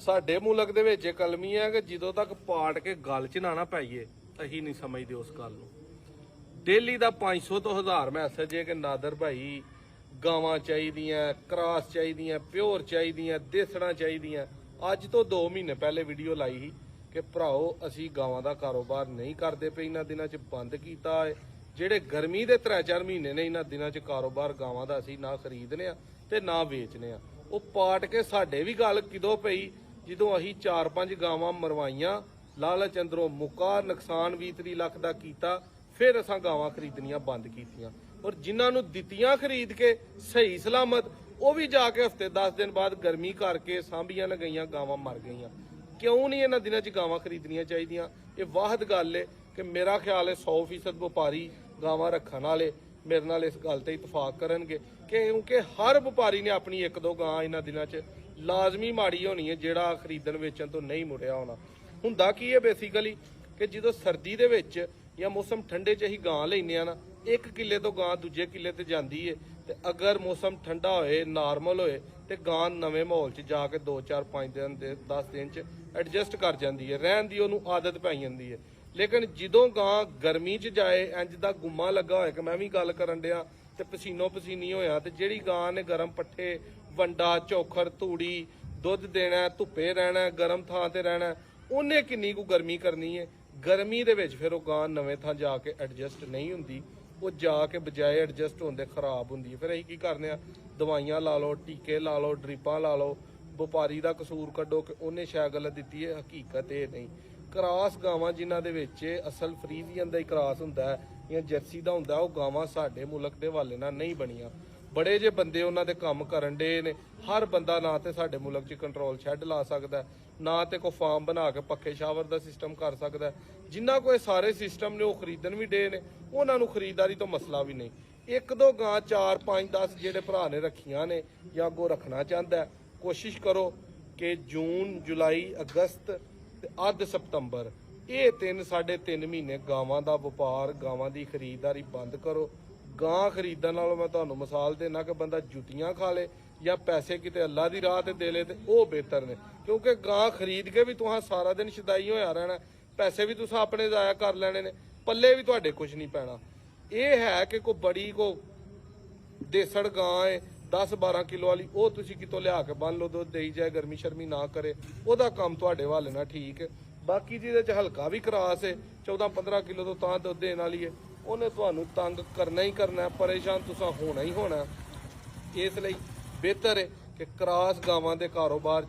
ਸਾਡੇ ਮੁਲਕ ਦੇ ਵਿੱਚ ਇਹ ਕਲਮੀ ਹੈ ਕਿ ਜਦੋਂ ਤੱਕ ਪਾੜ ਕੇ ਗਲ 'ਚ ਨਾ ਪਾਈਏ ਅਸੀਂ ਨਹੀਂ ਸਮਝਦੇ ਉਸ ਗੱਲ ਨੂੰ। ਡੇਲੀ ਦਾ 500 ਤੋਂ 1000 ਮੈਸੇਜ ਹੈ ਕਿ ਨਾਦਰ ਭਾਈ ਗਾਵਾਂ ਚਾਹੀਦੀਆਂ, ਕਰਾਸ ਚਾਹੀਦੀਆਂ, ਪਿਓਰ ਚਾਹੀਦੀਆਂ, ਦੇਸੜਾਂ ਚਾਹੀਦੀਆਂ। ਅੱਜ ਤੋਂ 2 ਮਹੀਨੇ ਪਹਿਲੇ ਵੀਡੀਓ ਲਾਈ ਸੀ ਕਿ ਭਰਾਓ ਅਸੀਂ ਗਾਵਾਂ ਦਾ ਕਾਰੋਬਾਰ ਨਹੀਂ ਕਰਦੇ ਪਏ, ਇਹਨਾਂ ਦਿਨਾਂ 'ਚ ਬੰਦ ਕੀਤਾ ਹੈ। ਜਿਹੜੇ ਗਰਮੀ ਦੇ 3-4 ਮਹੀਨੇ ਨੇ ਇਹਨਾਂ ਦਿਨਾਂ 'ਚ ਕਾਰੋਬਾਰ ਗਾਵਾਂ ਦਾ ਅਸੀਂ ਨਾ ਖਰੀਦਨੇ ਆ ਤੇ ਨਾ ਵੇਚਨੇ ਆ। ਉਹ ਪਾਟ ਕੇ ਸਾਡੇ ਵੀ ਗੱਲ ਕਿਦੋਂ ਪਈ ਜਦੋਂ ਅਸੀਂ 4-5 ਗਾਵਾਂ ਮਰਵਾਈਆਂ, ਲਾਲਚ ਅੰਦਰੋਂ ਮੁੱਕਾ, ਨੁਕਸਾਨ 20-30 ਲੱਖ ਦਾ ਕੀਤਾ, ਫਿਰ ਅਸਾਂ ਗਾਵਾਂ ਖਰੀਦਣੀਆਂ ਬੰਦ ਕੀਤੀਆਂ। ਔਰ ਜਿਨ੍ਹਾਂ ਨੂੰ ਦਿੱਤੀਆਂ ਖਰੀਦ ਕੇ ਸਹੀ ਸਲਾਮਤ, ਉਹ ਵੀ ਜਾ ਕੇ ਹਫਤੇ 10 ਦਿਨ ਬਾਅਦ ਗਰਮੀ ਕਰਕੇ ਸਾਂਭੀਆਂ ਨਾ ਗਈਆਂ, ਗਾਵਾਂ ਮਰ ਗਈਆਂ। ਕਿਉਂ ਨਹੀਂ ਇਹਨਾਂ ਦਿਨਾਂ 'ਚ ਗਾਵਾਂ ਖਰੀਦਣੀਆਂ ਚਾਹੀਦੀਆਂ? ਇਹ ਵਾਹਦ ਗੱਲ ਹੈ ਕਿ ਮੇਰਾ ਖਿਆਲ ਹੈ 100% ਵਪਾਰੀ ਗਾਵਾਂ ਰੱਖਣ ਵਾਲੇ ਮੇਰੇ ਨਾਲ ਇਸ ਗੱਲ ਤੇ ਇਤਫਾਕ ਕਰਨਗੇ ਕਿ ਕਿਉਂਕਿ ਹਰ ਵਪਾਰੀ ਨੇ ਆਪਣੀ 1-2 ਗਾਂ ਇਹਨਾਂ ਦਿਨਾਂ 'ਚ ਲਾਜ਼ਮੀ ਮਾੜੀ ਹੋਣੀ ਹੈ ਜਿਹੜਾ ਖਰੀਦਣ ਵੇਚਣ ਤੋਂ ਨਹੀਂ ਮੁੜਿਆ ਹੋਣਾ। ਹੁੰਦਾ ਕੀ ਹੈ ਬੇਸਿਕਲੀ ਕਿ ਜਦੋਂ ਸਰਦੀ ਦੇ ਵਿੱਚ ਜਾਂ ਮੌਸਮ ਠੰਡੇ 'ਚ ਅਸੀਂ ਗਾਂ ਲੈਂਦੇ ਆ ਨਾ, 1 ਕਿੱਲੇ ਤੋਂ ਗਾਂ ਦੂਜੇ ਕਿੱਲੇ ਤੇ ਜਾਂਦੀ ਹੈ ਤੇ ਅਗਰ ਮੌਸਮ ਠੰਡਾ ਹੋਏ, ਨਾਰਮਲ ਹੋਏ ਤੇ ਗਾਂ ਨਵੇਂ ਮਾਹੌਲ 'ਚ ਜਾ ਕੇ 2-4-5 ਦਿਨ ਦੇ 10 ਦਿਨ 'ਚ ਐਡਜਸਟ ਕਰ ਜਾਂਦੀ ਹੈ, ਰਹਿਣ ਦੀ ਉਹਨੂੰ ਆਦਤ ਪੈ ਜਾਂਦੀ ਹੈ। ਲੇਕਿਨ ਜਦੋਂ ਗਾਂ ਗਰਮੀ 'ਚ ਜਾਏ, ਇੰਜ ਦਾ ਗੁੰਮਾ ਲੱਗਾ ਹੋਇਆ ਕਿ ਮੈਂ ਵੀ ਗੱਲ ਕਰਨ ਡਿਆ ਤੇ ਪਸੀਨੋ ਪਸੀਨੀ ਹੋਇਆ, ਤੇ ਜਿਹੜੀ ਗਾਂ ਨੇ ਗਰਮ ਪੱਠੇ, ਵੰਡਾ, ਚੋਖਰ, ਧੂੜੀ, ਦੁੱਧ ਦੇਣਾ, ਧੁੱਪੇ ਰਹਿਣਾ, ਗਰਮ ਥਾਂ ਤੇ ਰਹਿਣਾ, ਉਹਨੇ ਕਿੰਨੀ ਕੁ ਗਰਮੀ ਕਰਨੀ ਹੈ। ਗਰਮੀ ਦੇ ਵਿੱਚ ਫਿਰ ਉਹ ਗਾਂ ਨਵੇਂ ਥਾਂ ਜਾ ਕੇ ਐਡਜਸਟ ਨਹੀਂ ਹੁੰਦੀ, ਉਹ ਜਾ ਕੇ ਬਜਾਏ ਐਡਜਸਟ ਹੋਣ ਦੇ ਖਰਾਬ ਹੁੰਦੀ ਹੈ। ਫਿਰ ਅਸੀਂ ਕੀ ਕਰਨੇ ਆ, ਦਵਾਈਆਂ ਲਾ ਲਓ, ਟੀਕੇ ਲਾ ਲਓ, ਡ੍ਰਿਪਾਂ ਲਾ ਲਓ। ਵਪਾਰੀ ਦਾ ਕਸੂਰ ਕੱਢੋ ਕਿ ਉਹਨੇ ਸ਼ਾਇਦ ਗਲਤ ਦਿੱਤੀ ਹੈ, ਹਕੀਕਤ ਇਹ ਨਹੀਂ। ਕਰਾਸ ਗਾਵਾਂ ਜਿਨ੍ਹਾਂ ਦੇ ਵਿੱਚ ਅਸਲ ਫਰੀਜ਼ੀਅਨ ਦਾ ਹੀ ਕਰਾਸ ਹੁੰਦਾ ਹੈ ਜਾਂ ਜਰਸੀ ਦਾ ਹੁੰਦਾ, ਉਹ ਗਾਵਾਂ ਸਾਡੇ ਮੁਲਕ ਦੇ ਹਵਾਲੇ ਨਾਲ ਨਹੀਂ ਬਣੀਆਂ। ਬੜੇ ਜੇ ਬੰਦੇ ਉਹਨਾਂ ਦੇ ਕੰਮ ਕਰਨ ਡੇ ਨੇ। ਹਰ ਬੰਦਾ ਨਾ ਤੇ ਸਾਡੇ ਮੁਲਕ 'ਚ ਕੰਟਰੋਲ ਸ਼ੈੱਡ ਲਾ ਸਕਦਾ, ਨਾ ਤੇ ਕੋਈ ਫਾਰਮ ਬਣਾ ਕੇ ਪੱਖੇ ਸ਼ਾਵਰ ਦਾ ਸਿਸਟਮ ਕਰ ਸਕਦਾ। ਜਿਨ੍ਹਾਂ ਕੋਲ ਸਾਰੇ ਸਿਸਟਮ ਨੇ ਉਹ ਖਰੀਦਣ ਵੀ ਡੇ ਨੇ, ਉਹਨਾਂ ਨੂੰ ਖਰੀਦਦਾਰੀ ਤੋਂ ਮਸਲਾ ਵੀ ਨਹੀਂ। 1-2 ਗਾਂ 4-5-10 ਜਿਹੜੇ ਭਰਾ ਨੇ ਰੱਖੀਆਂ ਨੇ ਜਾਂ ਅੱਗੋਂ ਰੱਖਣਾ ਚਾਹੁੰਦਾ, ਕੋਸ਼ਿਸ਼ ਕਰੋ ਕਿ ਜੂਨ, ਜੁਲਾਈ, ਅਗਸਤ ਤੇ ਅੱਧ ਸਤੰਬਰ, ਇਹ 3-3.5 ਮਹੀਨੇ ਗਾਵਾਂ ਦਾ ਵਪਾਰ, ਗਾਵਾਂ ਦੀ ਖਰੀਦਦਾਰੀ ਬੰਦ ਕਰੋ। ਗਾਂ ਖਰੀਦਣ ਨਾਲੋਂ ਮੈਂ ਤੁਹਾਨੂੰ ਮਿਸਾਲ ਦੇਣਾ ਕਿ ਬੰਦਾ ਜੁੱਤੀਆਂ ਖਾ ਲੇ ਜਾਂ ਪੈਸੇ ਕਿਤੇ ਅੱਲਾ ਦੀ ਰਾਹ ਤੇ ਦੇ ਲੇ ਤੇ ਉਹ ਬਿਹਤਰ ਨੇ। ਕਿਉਂਕਿ ਗਾਂ ਖਰੀਦ ਕੇ ਵੀ ਤੁਹਾਂ ਸਾਰਾ ਦਿਨ ਸ਼ਦਾਈ ਹੋਇਆ ਰਹਿਣਾ, ਪੈਸੇ ਵੀ ਤੁਸੀਂ ਆਪਣੇ ਜ਼ਾਇਆ ਕਰ ਲੈਣੇ ਨੇ, ਪੱਲੇ ਵੀ ਤੁਹਾਡੇ ਕੁਝ ਨਹੀਂ ਪੈਣਾ। ਇਹ ਹੈ ਕਿ ਕੋਈ ਬੜੀ ਕੋ ਦੇਸੜ ਗਾਂ ਹੈ 10-12 ਕਿਲੋ ਵਾਲੀ, ਉਹ ਤੁਸੀਂ ਕਿਤੋਂ ਲਿਆ ਕੇ ਬੰਨ ਲਓ, ਦੁੱਧ ਦੇਈ ਜਾਏ, ਗਰਮੀ ਸ਼ਰਮੀ ਨਾ ਕਰੇ, ਉਹਦਾ ਕੰਮ ਤੁਹਾਡੇ ਹਵਾਲੇ ਨਾਲ ਠੀਕ ਹੈ। ਬਾਕੀ ਜਿਹਦੇ 'ਚ ਹਲਕਾ ਵੀ ਕਰਾਸ ਹੈ, 14-15 ਕਿਲੋ ਤੋਂ ਤਾਂ ਦੁੱਧ ਦੇਣ ਵਾਲੀ ਹੈ, ਉਹਨੇ ਤੁਹਾਨੂੰ ਤੰਗ ਕਰਨਾ ਹੀ ਕਰਨਾ, ਪਰੇਸ਼ਾਨ ਤੁਸੀਂ ਹੋਣਾ ਹੀ ਹੋਣਾ। ਇਸ ਲਈ ਬਿਹਤਰ ਹੈ ਕਿ ਕਰਾਸ ਗਾਵਾਂ ਦੇ ਕਾਰੋਬਾਰ